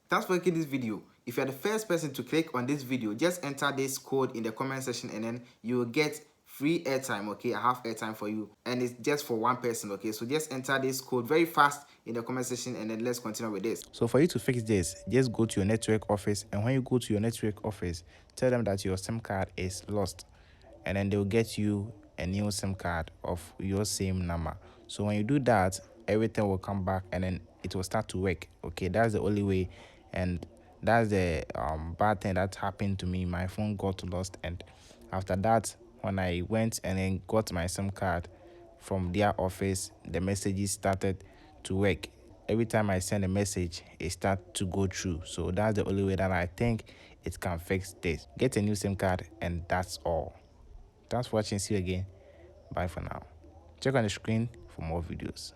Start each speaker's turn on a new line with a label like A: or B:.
A: Thanks for clicking this video. If you're the first person to click on this video, just enter this code in the comment section and then you will get free airtime. Okay, I have airtime for you and it's just for one person. Okay, so just enter this code very fast in the comment section and then let's continue with this.
B: So for you to fix this, just go to your network office, and when you go to your network office, tell them that your SIM card is lost, and then they'll get you a new SIM card of your same number. So when you do that, everything will come back and then it will start to work. Okay, that's the only way, and that's the bad thing that happened to me. My phone got lost, and after that, when I went and then got my SIM card from their office, the messages started to work. Every time I send a message, it starts to go through. So that's the only way that I think it can fix this. Get a new SIM card, and that's all. Thanks for watching. See you again. Bye for now. Check on the screen for more videos.